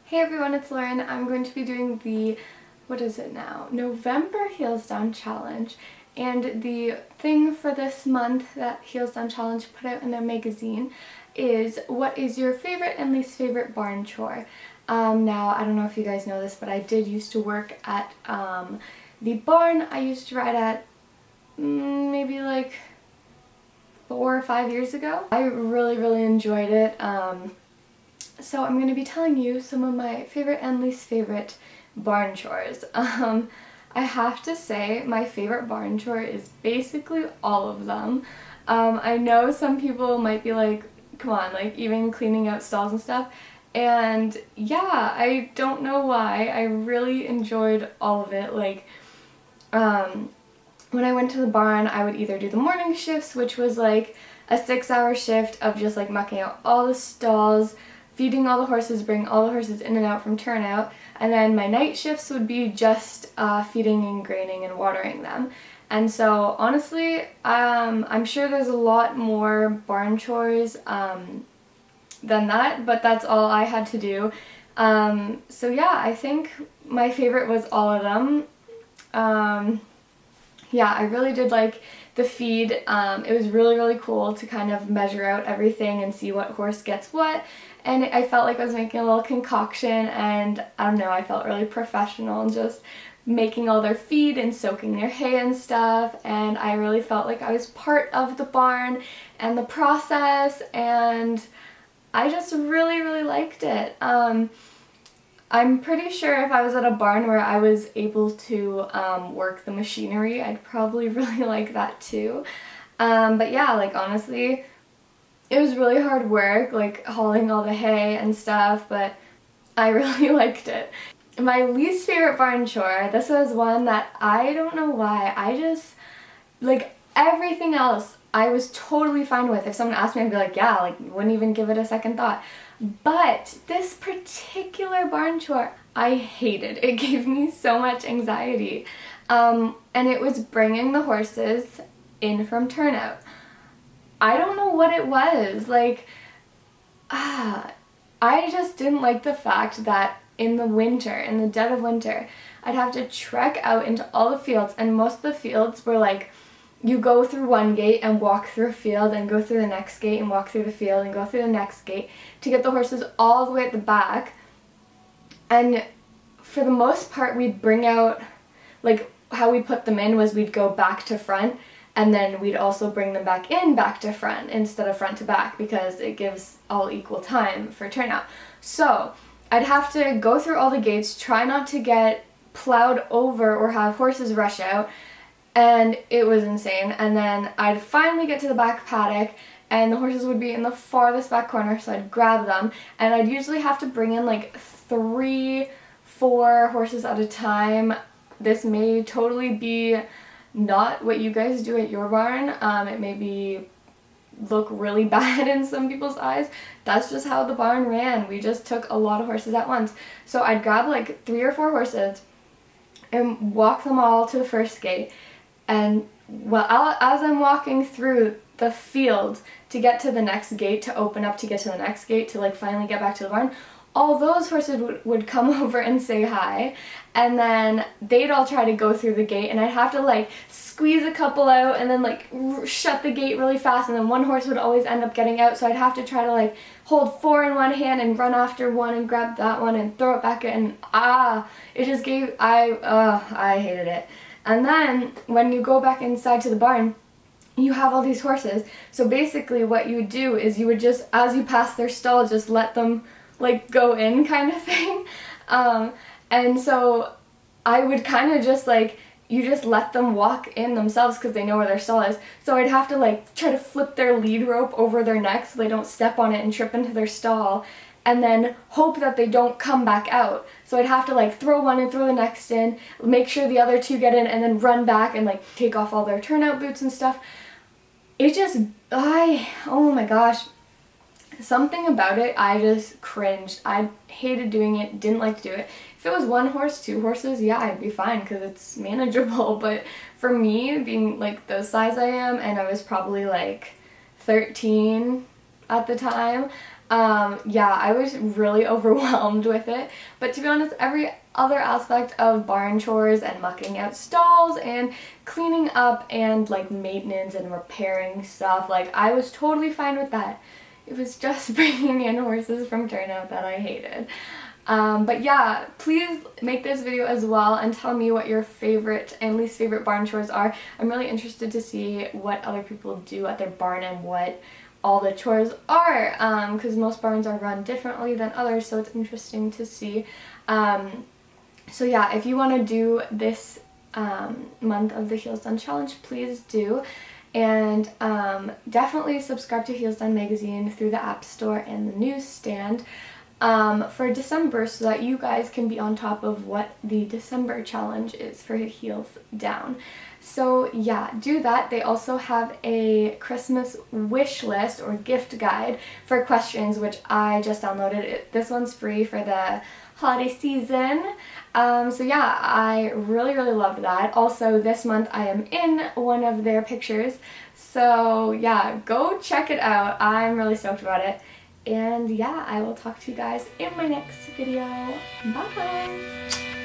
Hey everyone, it's Lauren. I'm going to be doing the, what is it now, November Heels Down Challenge. And the thing for this month that Heels Down Challenge put out in their magazine is what is your favorite and least favorite barn chore. Now, I don't know if you guys know this, but I did used to work at the barn I used to ride at maybe like 4 or 5 years ago. I really enjoyed it. So I'm going to be telling you some of my favorite and least favorite barn chores. I have to say my favorite barn chore is basically all of them. I know some people might be like, come on, like even cleaning out stalls and stuff. And yeah, I don't know why. I really enjoyed all of it. Like, when I went to the barn, I would either do the morning shifts, which was like a 6-hour shift of just like mucking out all the stalls, feeding all the horses, bringing all the horses in and out from turnout, and then my night shifts would be just feeding and graining and watering them. And so honestly, I'm sure there's a lot more barn chores than that, but that's all I had to do. So yeah, I think my favorite was all of them. Yeah, I really did like the feed. It was really cool to kind of measure out everything and see what horse gets what, and I felt like I was making a little concoction, and I don't know, I felt really professional and just making all their feed and soaking their hay and stuff, and I really felt like I was part of the barn and the process, and I just really liked it. I'm pretty sure if I was at a barn where I was able to work the machinery, I'd probably really like that too. But yeah, like honestly, it was really hard work, like hauling all the hay and stuff, but I really liked it. My least favorite barn chore, this was one that I don't know why, I just, like everything else I was totally fine with. If someone asked me, I'd be like, yeah, like wouldn't even give it a second thought. But this particular barn chore, I hated. It gave me so much anxiety. And it was bringing the horses in from turnout. I don't know what it was. Like, I just didn't like the fact that in the winter, in the dead of winter, I'd have to trek out into all the fields, and most of the fields were like, you go through one gate and walk through a field and go through the next gate and walk through the field and go through the next gate to get the horses all the way at the back. And for the most part, we'd bring out, like how we put them in was we'd go back to front, and then we'd also bring them back in back to front instead of front to back, because it gives all equal time for turnout. So I'd have to go through all the gates, try not to get plowed over or have horses rush out, and it was insane. And then I'd finally get to the back paddock, and the horses would be in the farthest back corner, so I'd grab them, and I'd usually have to bring in like 3-4 horses at a time. This may totally be not what you guys do at your barn. It may look really bad in some people's eyes. That's just how the barn ran. We just took a lot of horses at once. So I'd grab like 3 or 4 horses and walk them all to the first gate. And as I'm walking through the field to get to the next gate, to open up to get to the next gate, to like finally get back to the barn, all those horses would come over and say hi, and then they'd all try to go through the gate, and I'd have to like squeeze a couple out and then like shut the gate really fast, and then one horse would always end up getting out, so I'd have to try to like hold 4 in one hand and run after one and grab that one and throw it back in. It just gave, I hated it. And then when you go back inside to the barn, you have all these horses. So basically what you would do is you would just, as you pass their stall, just let them like go in kind of thing. And so I would kind of just like, you just let them walk in themselves because they know where their stall is. So I'd have to like try to flip their lead rope over their neck so they don't step on it and trip into their stall, and then hope that they don't come back out. So I'd have to like throw one and throw the next in, make sure the other 2 get in, and then run back and like take off all their turnout boots and stuff. It just, oh my gosh, something about it, I just cringed. I hated doing it, didn't like to do it. If it was 1 horse, 2 horses, yeah, I'd be fine because it's manageable. But for me, being like the size I am, and I was probably like 13 at the time, Yeah, I was really overwhelmed with it. But to be honest, every other aspect of barn chores and mucking out stalls and cleaning up and like maintenance and repairing stuff, like I was totally fine with that. It was just bringing in horses from turnout that I hated. But yeah, please make this video as well and tell me what your favorite and least favorite barn chores are. I'm really interested to see what other people do at their barn and what all the chores are, because most barns are run differently than others, so it's interesting to see. So yeah, if you want to do this month of the Heels Done Challenge, please do. And definitely subscribe to Heels Done magazine through the App Store and the newsstand for December, so that you guys can be on top of what the December challenge is for Heels Down. So yeah, do that. They also have a Christmas wish list or gift guide for questions, which I just downloaded. This one's free for the holiday season. So yeah, I really loved that. Also, this month I am in one of their pictures. So yeah, go check it out. I'm really stoked about it. And yeah, I will talk to you guys in my next video. Bye!